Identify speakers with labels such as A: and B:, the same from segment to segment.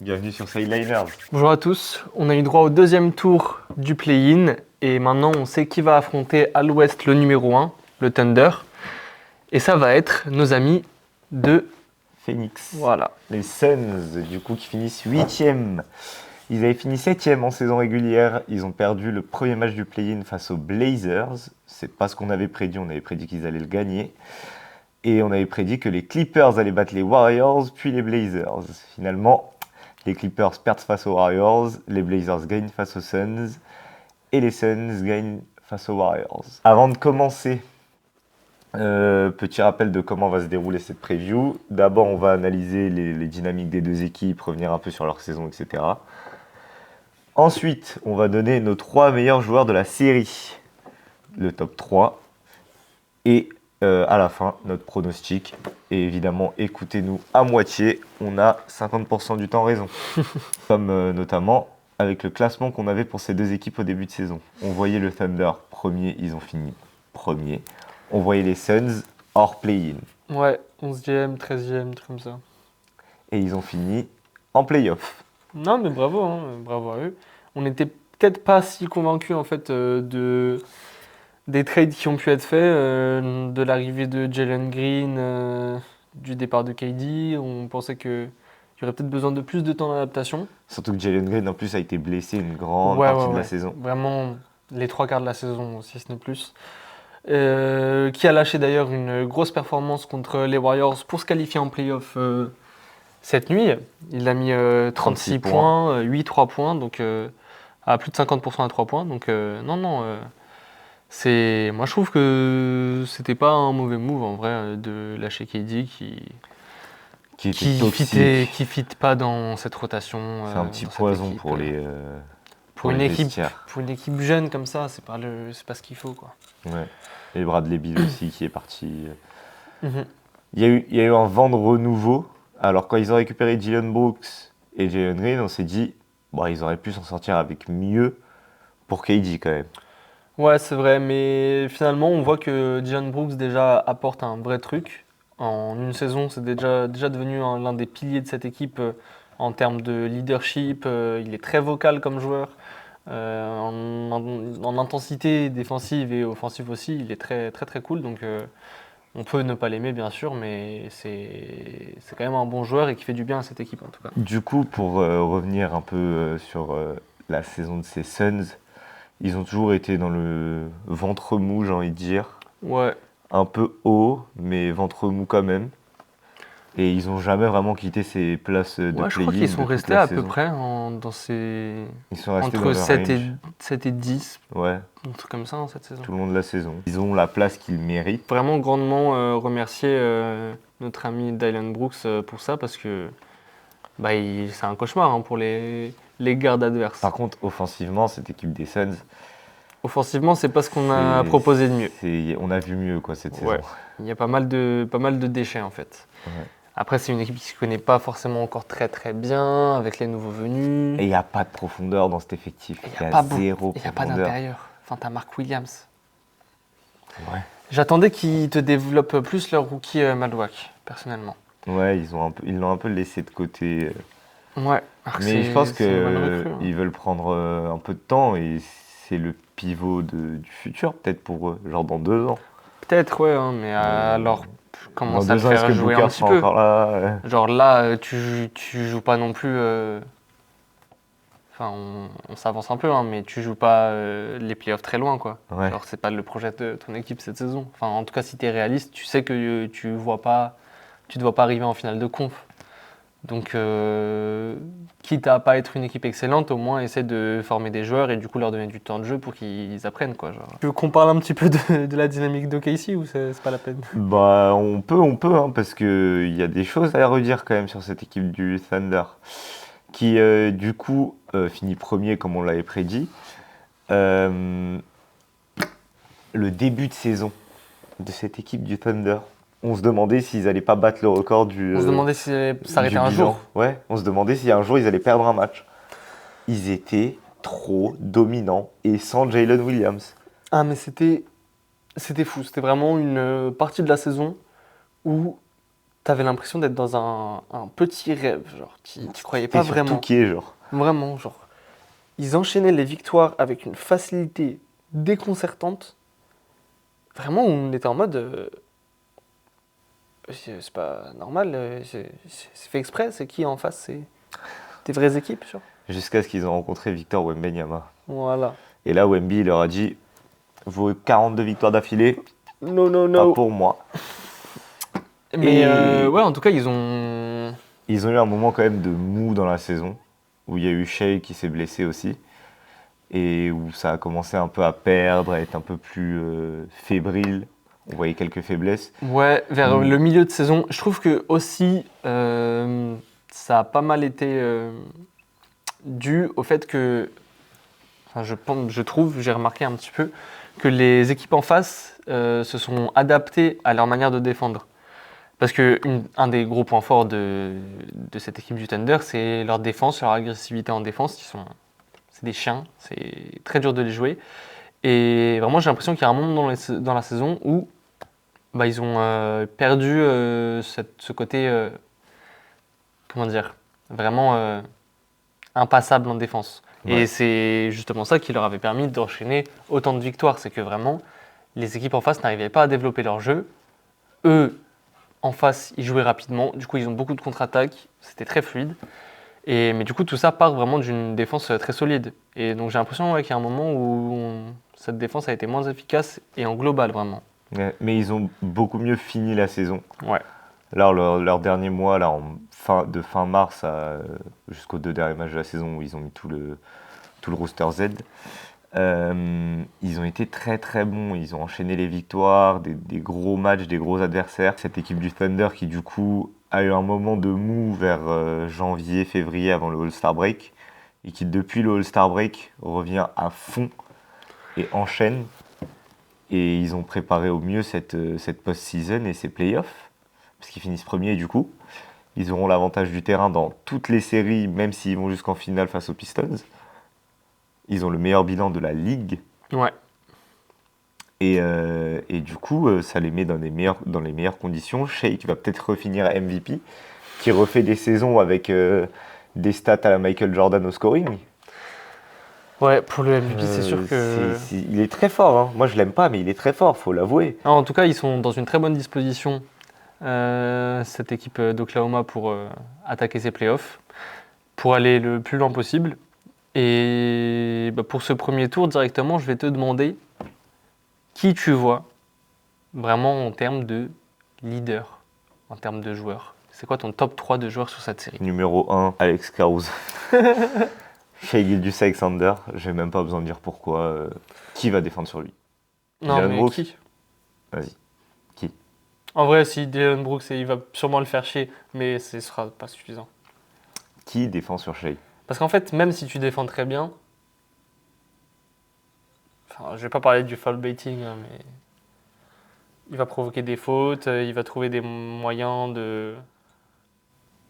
A: Bienvenue sur Sideliners.
B: Bonjour à tous, on a eu droit au deuxième tour du play-in et maintenant on sait qui va affronter à l'ouest le numéro 1, le Thunder. Et ça va être nos amis de
A: Phoenix.
B: Voilà.
A: Les Suns, du coup, qui finissent 8e. Ils avaient fini 7e en saison régulière. Ils ont perdu le premier match du play-in face aux Blazers. C'est pas ce qu'on avait prédit. On avait prédit qu'ils allaient le gagner. Et on avait prédit que les Clippers allaient battre les Warriors, puis les Blazers. Finalement, les Clippers perdent face aux Warriors, les Blazers gagnent face aux Suns, et les Suns gagnent face aux Warriors. Avant de commencer, petit rappel de comment va se dérouler cette preview. D'abord, on va analyser les dynamiques des deux équipes, revenir un peu sur leur saison, etc. Ensuite, on va donner nos 3 meilleurs joueurs de la série, le top 3, et à la fin, notre pronostic. Et évidemment, écoutez-nous à moitié, on a 50% du temps raison. Comme notamment avec le classement qu'on avait pour ces deux équipes au début de saison. On voyait le Thunder premier, ils ont fini premier. On voyait les Suns hors play-in.
B: Ouais, 11e, 13e, comme ça.
A: Et ils ont fini en play-off.
B: Non mais bravo, bravo à eux. On n'était peut-être pas si convaincus en fait des trades qui ont pu être faits, de l'arrivée de Jalen Green, du départ de KD. On pensait qu'il y aurait peut-être besoin de plus de temps d'adaptation.
A: Surtout que Jalen Green en plus a été blessé une grande partie de la saison.
B: Vraiment les 3/4 de la saison, si ce n'est plus. Qui a lâché d'ailleurs une grosse performance contre les Warriors pour se qualifier en playoff cette nuit. Il a mis 36 points, 8 3 points, donc à plus de 50% à 3 points. Donc moi je trouve que c'était pas un mauvais move en vrai de lâcher KD qui fit pas dans cette rotation.
A: C'est un petit poison équipe, pour
B: une équipe jeune comme ça, c'est pas ce qu'il faut quoi.
A: Ouais. Et Bradley Beal aussi qui est parti. Il y a eu un vent de renouveau. Alors quand ils ont récupéré Dillon Brooks et Jalen Green, on s'est dit ils auraient pu s'en sortir avec mieux pour KD quand même.
B: Ouais, c'est vrai, mais finalement on voit que Dillon Brooks déjà apporte un vrai truc. En une saison, c'est déjà devenu l'un des piliers de cette équipe en termes de leadership. Il est très vocal comme joueur. En intensité défensive et offensive aussi, il est très très très cool. Donc on peut ne pas l'aimer bien sûr, mais c'est quand même un bon joueur et qui fait du bien à cette équipe en tout cas.
A: Du coup, pour revenir un peu sur la saison de ces Suns, ils ont toujours été dans le ventre mou, j'ai envie de dire.
B: Ouais.
A: Un peu haut, mais ventre mou quand même. Et ils n'ont jamais vraiment quitté ces places de play-in.
B: Je crois qu'ils sont restés à peu près dans ces...
A: Ils sont restés
B: entre
A: dans
B: 7 et 10.
A: Ouais.
B: Un truc comme ça dans cette saison.
A: Tout le long de la saison. Ils ont la place qu'ils méritent.
B: Vraiment grandement remercier notre ami Dillon Brooks pour ça parce que c'est un cauchemar pour les gardes adverses.
A: Par contre, offensivement, cette équipe des Suns...
B: Offensivement, c'est pas ce qu'on a proposé de mieux.
A: On a vu mieux cette saison.
B: Il y a pas mal de déchets en fait.
A: Ouais.
B: Après, c'est une équipe qui ne se connaît pas forcément encore très très bien avec les nouveaux venus.
A: Et il n'y a pas de profondeur dans cet effectif.
B: Il y a zéro profondeur. Il n'y a pas d'intérieur. Enfin, t'as Mark Williams.
A: Ouais.
B: J'attendais qu'ils te développent plus leur rookie Madwak, personnellement.
A: Ouais, ils l'ont un peu laissé de côté.
B: Ouais.
A: Mais je pense qu'ils veulent prendre un peu de temps et c'est le pivot du futur, peut-être pour eux, genre dans 2 ans.
B: Peut-être, ouais, mais alors commence à le faire jouer un petit peu.
A: Là,
B: genre là, tu joues pas non plus. Enfin, on s'avance un peu, mais tu joues pas les playoffs très loin, quoi.
A: Ouais.
B: Genre, c'est pas le projet de ton équipe cette saison. Enfin, en tout cas, si tu es réaliste, tu sais que tu ne dois pas arriver en finale de conf. Donc, quitte à pas être une équipe excellente, au moins essaie de former des joueurs et du coup leur donner du temps de jeu pour qu'ils apprennent, quoi. Genre. Tu veux qu'on parle un petit peu de la dynamique d'OKC ou c'est pas la peine?
A: On peut, parce qu'il y a des choses à redire quand même sur cette équipe du Thunder, qui du coup finit premier comme on l'avait prédit. Le début de saison de cette équipe du Thunder, on se demandait s'ils n'allaient pas battre le record du.
B: On se demandait s'ils allaient s'arrêter un jour.
A: Ouais, on se demandait si un jour ils allaient perdre un match. Ils étaient trop dominants et sans Jalen Williams.
B: Ah, mais c'était fou. C'était vraiment une partie de la saison où t'avais l'impression d'être dans un petit rêve, genre, tu croyais pas
A: Et surtout
B: vraiment.
A: qui est, genre.
B: Vraiment, genre. Ils enchaînaient les victoires avec une facilité déconcertante. Vraiment, on était en mode. C'est pas normal, c'est fait exprès, c'est qui en face? C'est des vraies équipes, genre.
A: Jusqu'à ce qu'ils ont rencontré Victor Wembanyama.
B: Voilà.
A: Et là, Wemby, il leur a dit vos 42 victoires d'affilée,
B: No, no,
A: pas
B: no.
A: pour moi.
B: Mais
A: Et-
B: ouais, en tout cas, ils ont.
A: Ils ont eu un moment quand même de mou dans la saison, où il y a eu Shea qui s'est blessé aussi, et où ça a commencé un peu à perdre, à être un peu plus fébrile. On voyait quelques faiblesses.
B: Ouais, vers
A: Mm.
B: le milieu de saison. Je trouve que aussi, ça a pas mal été dû au fait que. Enfin, je trouve, j'ai remarqué un petit peu, que les équipes en face se sont adaptées à leur manière de défendre. Parce que un des gros points forts de cette équipe du Thunder, c'est leur défense, leur agressivité en défense. C'est des chiens, c'est très dur de les jouer. Et vraiment, j'ai l'impression qu'il y a un moment dans la saison où bah, ils ont perdu ce côté, comment dire, vraiment impassable en défense.
A: Ouais.
B: Et c'est justement ça qui leur avait permis d'enchaîner autant de victoires. C'est que vraiment, les équipes en face n'arrivaient pas à développer leur jeu. Eux, en face, ils jouaient rapidement. Du coup, ils ont beaucoup de contre-attaques. C'était très fluide. Mais du coup, tout ça part vraiment d'une défense très solide. Et donc, j'ai l'impression qu'il y a un moment où cette défense a été moins efficace et en global, vraiment.
A: Ouais, mais ils ont beaucoup mieux fini la saison.
B: Ouais.
A: Là, leur dernier mois, là, de fin mars jusqu'aux 2 derniers matchs de la saison, où ils ont mis tout le roster Z, ils ont été très très bons. Ils ont enchaîné les victoires, des gros matchs, des gros adversaires. Cette équipe du Thunder qui, du coup, a eu un moment de mou vers janvier, février avant le All-Star Break, et qui, depuis le All-Star Break, revient à fond et enchaîne. Et ils ont préparé au mieux cette post-season et ces playoffs, parce qu'ils finissent premiers du coup. Ils auront l'avantage du terrain dans toutes les séries, même s'ils vont jusqu'en finale face aux Pistons. Ils ont le meilleur bilan de la ligue.
B: Ouais.
A: Et du coup, ça les met dans les meilleures conditions. Shake va peut-être refinir MVP, qui refait des saisons avec des stats à la Michael Jordan au scoring.
B: Ouais, pour le MVP, c'est sûr que.
A: Il est très fort. Hein. Moi, je l'aime pas, mais il est très fort, faut l'avouer.
B: Non, en tout cas, ils sont dans une très bonne disposition, cette équipe d'Oklahoma, pour attaquer ses playoffs, pour aller le plus loin possible. Et bah, pour ce premier tour, directement, je vais te demander qui tu vois vraiment en termes de leader, en termes de joueurs. C'est quoi ton top 3 de joueurs sur cette série?
A: Numéro 1, Alex Caruso. Shai Gilgeous-Alexander, j'ai même pas besoin de dire pourquoi. Qui va défendre sur lui?
B: Non,
A: Dylan
B: mais
A: Brooks.
B: qui?
A: Vas-y.
B: En vrai, si Dylan Brooks, il va sûrement le faire chier, mais ce sera pas suffisant.
A: Qui défend sur Shai?
B: Parce qu'en fait, même si tu défends très bien, enfin, je vais pas parler du foul baiting, hein, mais il va provoquer des fautes, il va trouver des moyens de.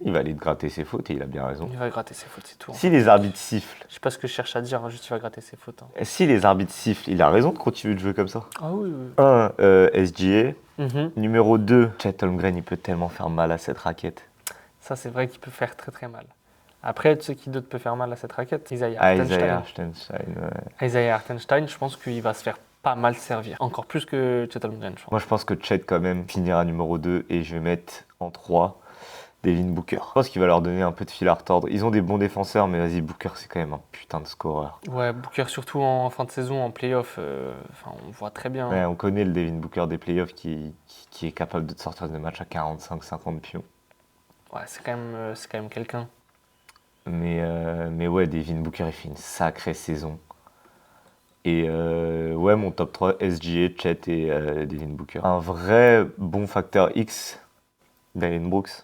A: Il va aller te gratter ses fautes et il a bien raison.
B: Il va gratter ses fautes, c'est tout.
A: Si les arbitres sifflent,
B: Je sais pas ce que je cherche à dire, hein, juste il va gratter ses fautes. Hein.
A: si les arbitres sifflent, il a raison de continuer de jouer comme ça.
B: Ah oui, oui.
A: 1, SGA.
B: Mhm.
A: Numéro 2, Chet Holmgren, il peut tellement faire mal à cette raquette.
B: Ça, c'est vrai qu'il peut faire très très mal. Après, tu sais qui d'autre peut faire mal à cette raquette? Isaiah
A: Isaiah
B: Hartenstein.
A: Hartenstein, ouais.
B: Isaiah Hartenstein, je pense qu'il va se faire pas mal servir. Encore plus que Chet Holmgren, je pense.
A: Moi, je pense que Chet, quand même, finira numéro 2 et je vais mettre en 3 Devin Booker. Je pense qu'il va leur donner un peu de fil à retordre. Ils ont des bons défenseurs, mais vas-y, Booker, c'est quand même un putain de scoreur.
B: Ouais, Booker, surtout en fin de saison, en playoff, on voit très bien.
A: Ouais, on connaît le Devin Booker des playoffs qui est capable de te sortir des matchs à 45-50 pions.
B: Ouais, c'est quand même quelqu'un.
A: Mais ouais, Devin Booker, il fait une sacrée saison. Et ouais, mon top 3, SGA, Chet et Devin Booker. Un vrai bon facteur X, Dylan Brooks.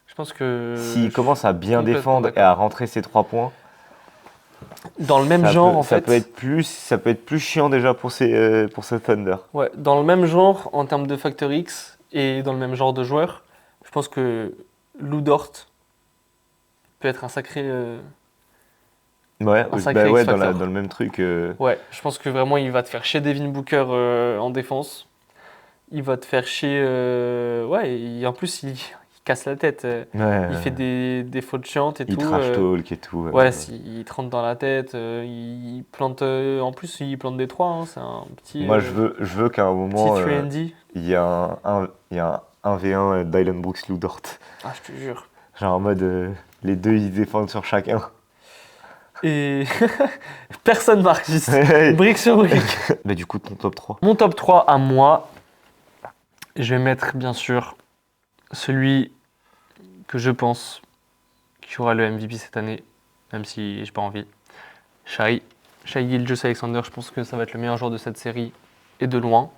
B: Je pense que.
A: S'il commence à bien
B: complètement
A: défendre et
B: d'accord.
A: à rentrer ses 3 points,
B: Dans le même
A: ça
B: genre,
A: peut,
B: en
A: ça
B: fait.
A: peut être plus chiant déjà pour ces Thunder.
B: Ouais, dans le même genre en termes de facteur X et dans le même genre de joueur, je pense que Lou Dort peut être un sacré.
A: Ouais,
B: Un sacré
A: ouais
B: X-factor.
A: dans le même truc.
B: Ouais, je pense que vraiment il va te faire chez Devin Booker en défense. il va te faire chier. Ouais, en plus, il casse la tête. Il fait des fautes chiantes et
A: il
B: tout.
A: trash talk et tout.
B: Ouais, il te rentre dans la tête. Il plante. En plus, il plante des 3. C'est un petit.
A: Moi, je veux qu'à un moment,
B: Petit 3&D.
A: il y a il y a un 1v1 Dylan Brooks Lou Dort.
B: Ah, je te jure.
A: Genre en mode, les deux, ils défendent sur chacun.
B: Et personne marque, juste
A: Ouais.
B: brique sur brique.
A: Mais du coup, ton top 3.
B: Mon top 3 à moi, je vais mettre bien sûr celui que je pense qui aura le MVP cette année, même si j'ai pas envie. Shai Gilgeous-Alexander, je pense que ça va être le meilleur joueur de cette série et de loin.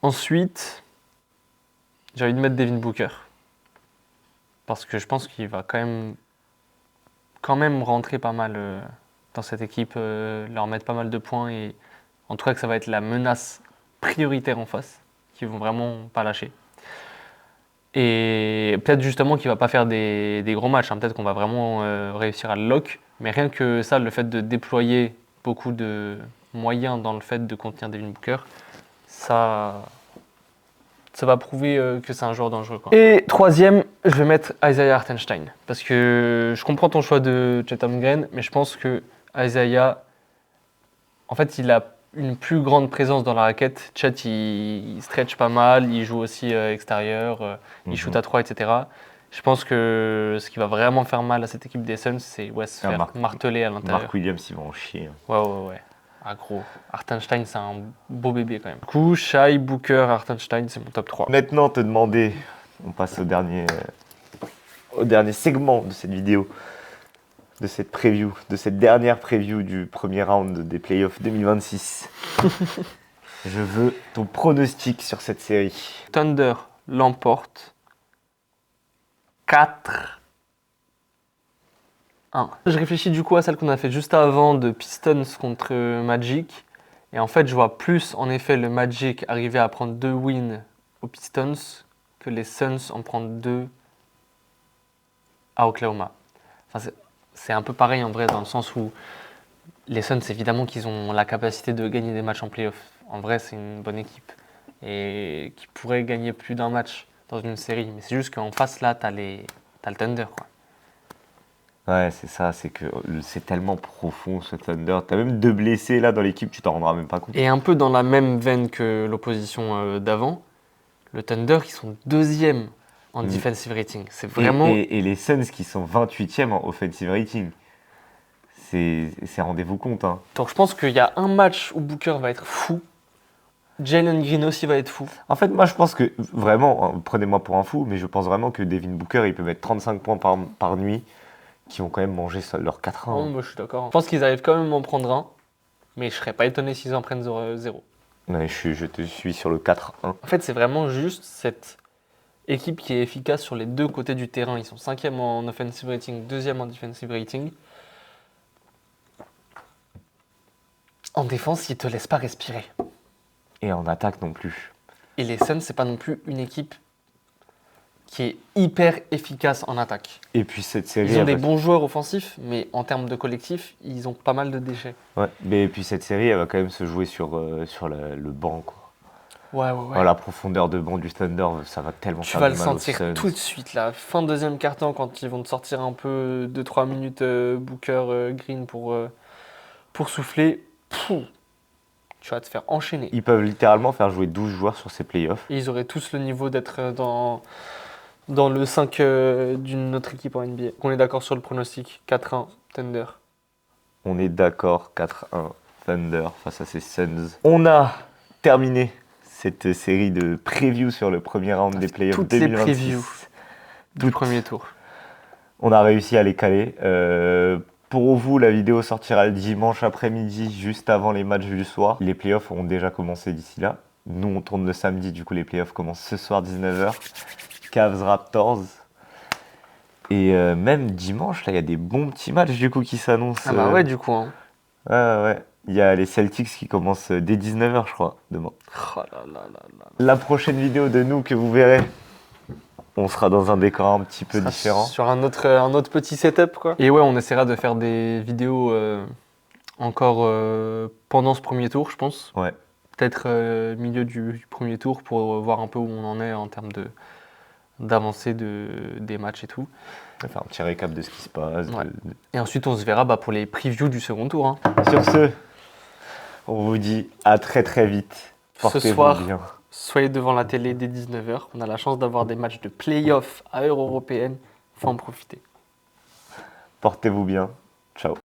B: Ensuite, j'ai envie de mettre Devin Booker parce que je pense qu'il va quand même rentrer pas mal dans cette équipe, leur mettre pas mal de points et en tout cas que ça va être la menace prioritaire en face, qu'ils vont vraiment pas lâcher. Et peut-être justement qu'il va pas faire des gros matchs, hein. Peut-être qu'on va vraiment réussir à le lock, mais rien que ça, le fait de déployer beaucoup de moyens dans le fait de contenir Devin Booker, ça va prouver que c'est un joueur dangereux, quoi. Et troisième, je vais mettre Isaiah Hartenstein. Parce que je comprends ton choix de Chet Holmgren, mais je pense que Isaiah, en fait, il a une plus grande présence dans la raquette. Chet, il stretch pas mal, il joue aussi extérieur, il shoot à 3, etc. Je pense que ce qui va vraiment faire mal à cette équipe des Suns, c'est se faire marteler à l'intérieur.
A: Mark Williams, il va en chier.
B: Ouais. Ah gros, Hartenstein, c'est un beau bébé quand même. Du coup, Shai, Booker, Hartenstein, c'est mon top 3.
A: Maintenant, te demander, on passe au dernier segment de cette vidéo, de cette preview, de cette dernière preview du premier round des playoffs 2026. Je veux ton pronostic sur cette série.
B: Thunder l'emporte 4-1. Je réfléchis du coup à celle qu'on a fait juste avant de Pistons contre Magic. Et en fait, je vois plus en effet le Magic arriver à prendre 2 wins aux Pistons que les Suns en prendre 2 à Oklahoma. Enfin, c'est un peu pareil en vrai dans le sens où les Suns, évidemment qu'ils ont la capacité de gagner des matchs en playoff. En vrai, c'est une bonne équipe et qui pourrait gagner plus d'un match dans une série. Mais c'est juste qu'en face là, t'as le Thunder, quoi.
A: Ouais, c'est ça, c'est que c'est tellement profond ce Thunder. T'as même 2 blessés là dans l'équipe, tu t'en rendras même pas compte.
B: Et un peu dans la même veine que l'opposition d'avant, le Thunder, ils sont 2e en defensive rating. C'est vraiment...
A: Et les Suns qui sont 28e en offensive rating. C'est rendez-vous compte. Hein.
B: Donc je pense qu'il y a un match où Booker va être fou. Jalen Green aussi va être fou.
A: En fait, moi je pense que vraiment, prenez-moi pour un fou, mais je pense vraiment que Devin Booker, il peut mettre 35 points par nuit, qui vont quand même manger leur 4-1.
B: Non, moi je suis d'accord. Je pense qu'ils arrivent quand même à en prendre un, mais je serais pas étonné s'ils en prennent 0.
A: Ouais, je te suis sur le 4-1.
B: En fait, c'est vraiment juste cette équipe qui est efficace sur les deux côtés du terrain. Ils sont 5e en offensive rating, 2e en defensive rating. En défense, ils te laissent pas respirer.
A: Et en attaque non plus.
B: Et les Suns, c'est pas non plus une équipe qui est hyper efficace en attaque.
A: Et puis cette série...
B: Ils ont des bons joueurs offensifs, mais en termes de collectif, ils ont pas mal de déchets.
A: Ouais, mais puis cette série, elle va quand même se jouer sur le banc, quoi.
B: Ouais.
A: Oh, la profondeur de banc du Thunder, ça va tellement
B: Tu
A: faire
B: vas
A: du
B: le
A: mal aux
B: sentir
A: Suns.
B: tout de suite, là. Fin de deuxième quart-temps, quand ils vont te sortir un peu 2-3 minutes Booker, Green pour souffler. Tu vas te faire enchaîner.
A: Ils peuvent littéralement faire jouer 12 joueurs sur ces playoffs.
B: Et ils auraient tous le niveau d'être dans le 5 d'une autre équipe en NBA. On est d'accord sur le pronostic 4-1 Thunder.
A: On est d'accord, 4-1 Thunder face à ces Suns. On a terminé cette série de previews sur le premier round des playoffs
B: toutes
A: 2026.
B: Les previews du premier tour.
A: On a réussi à les caler. Pour vous, la vidéo sortira le dimanche après-midi, juste avant les matchs du soir. Les playoffs ont déjà commencé d'ici là. Nous, on tourne le samedi, du coup, les playoffs commencent ce soir, 19h. Cavs Raptors. Et même dimanche, là, il y a des bons petits matchs, du coup, qui s'annoncent.
B: Ah bah ouais, du coup. Hein.
A: Ouais. Il y a les Celtics qui commencent dès 19h, je crois, demain.
B: Oh là.
A: La prochaine vidéo de nous que vous verrez, on sera dans un décor un petit peu différent.
B: Sur un autre petit setup, quoi. Et ouais, on essaiera de faire des vidéos encore pendant ce premier tour, je pense.
A: Ouais.
B: peut-être milieu du premier tour pour voir un peu où on en est en termes d'avancée des matchs et tout.
A: Faire un petit récap de ce qui se passe.
B: Ouais. Et ensuite, on se verra pour les previews du second tour. Hein.
A: Sur ce, on vous dit à très très vite. Portez-vous
B: soir,
A: bien.
B: Soyez devant la télé dès 19h. On a la chance d'avoir des matchs de play-off à Euro européenne. Faut en profiter.
A: Portez-vous bien. Ciao.